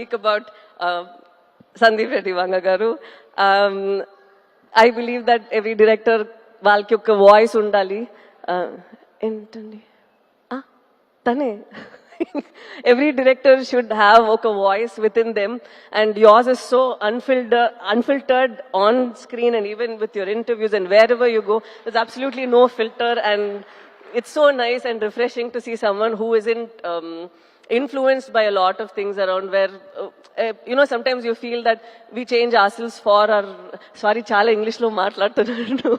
Speak about Sandeep Reddy Vanga garu. I believe that every director వాళ్ళకి ఒక voice ఉండాలి. ఏంటండి తనే every director should have a voice within them, and yours is so unfiltered on screen and even with your interviews and wherever you go, there's absolutely no filter, and it's so nice and refreshing to see someone who isn't influenced by a lot of things around, where sometimes you feel that we change ourselves for our చాలా English లో మాట్లాడుతున్నాను.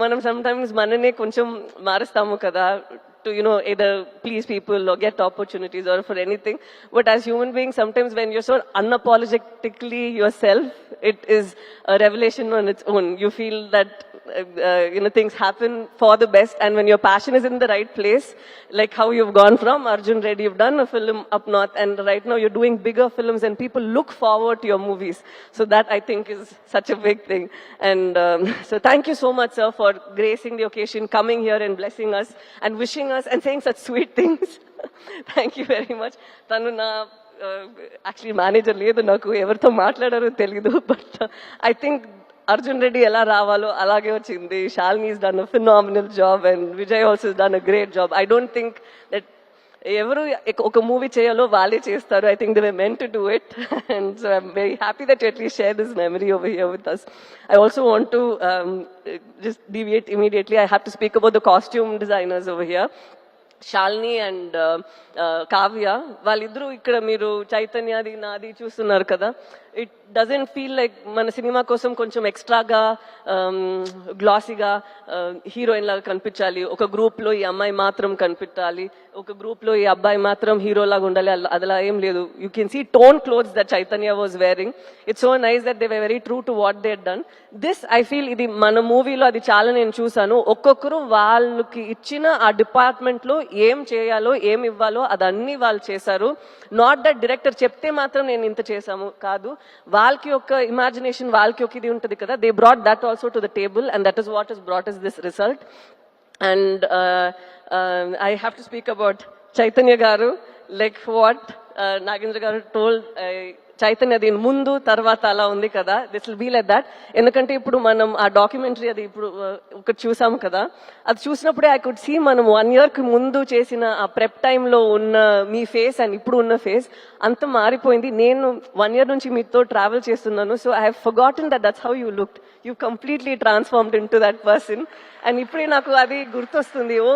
మనం sometimes మననే కొంచెం మారుస్తాము కదా, to either please people or get opportunities or for anything. But as human beings, sometimes when you're so unapologetically yourself, it is a revelation on its own. You feel that things happen for the best, and when your passion is in the right place, like how you've gone from Arjun Reddy, you've done a film up north, and right now you're doing bigger films and people look forward to your movies. So that, I think, is such a big thing. And so thank you so much, sir, for gracing the occasion, coming here and blessing us and wishing us and saying such sweet things. Thank you very much. Tanu na actually manager ledu naku evartho maatladaro teliyadu, but I think Arjun Reddy ఎలా రావాలో అలాగే వచ్చింది. Shalini has done a phenomenal job and Vijay also has done a great job. I don't think that ఎవరు ఒక movie చేయాలో వాళ్ళే చేస్తారు. I think they were meant to do it, and so I'm very happy that you at least share this memory over here with us. I also want to just deviate immediately. I have to speak about the costume designers over here. Shalini and Kavya, వాళ్ళిద్దరూ ఇక్కడ మీరు చైతన్యది నాది చూస్తున్నారు కదా, it doesn't feel like మన cinema కోసం కొంచెం ఎక్స్ట్రాగా గ్లాసీగా హీరోయిన్ లాగా కనిపించాలి, ఒక గ్రూప్ లో ఈ అమ్మాయి మాత్రం కనిపించాలి, ఒక గ్రూప్ లో ఈ అబ్బాయి మాత్రం హీరో లాగా ఉండాలి, అదలా ఏం లేదు. You can see tone clothes that Chaitanya was wearing. It's so nice that they were very true to what they had done. This I feel ఇది మన మూవీలో అది చాలా నేను చూసాను. ఒక్కొక్కరు వాళ్ళకి ఇచ్చిన ఆ డిపార్ట్మెంట్ లో ఏం చేయాలో ఏం ఇవ్వాలో అదన్నీ వాళ్ళు చేశారు. నాట్ దట్ డైరెక్టర్ చెప్తే మాత్రం నేను ఇంత చేశాము కాదు, వాళ్ళకి ఒక ఇమాజినేషన్, వాళ్ళకి ఒక ఇది ఉంటుంది కదా. They brought that also to the table, and that is what is brought is this result. And I have to speak about Chaitanya గారు. లైక్ వాట్ నాగేంద్ర గారు టోల్డ్, చైతన్య దీని ముందు తర్వాత అలా ఉంది కదా, this will be like that. ఎందుకంటే ఇప్పుడు మనం ఆ డాక్యుమెంటరీ అది ఇప్పుడు ఒకటి చూసాము కదా, అది చూసినప్పుడే ఐ కుడ్ సీ మనం 1 year కి ముందు చేసిన ఆ ప్రెప్ టైంలో ఉన్న మీ ఫేస్ అండ్ ఇప్పుడు ఉన్న ఫేస్ అంత మారిపోయింది. నేను 1 year నుంచి మీతో ట్రావెల్ చేస్తున్నాను, so I have forgotten that that's how you looked. You completely transformed in to that person. And ఇప్పుడే నాకు అది గుర్తొస్తుంది. ఓ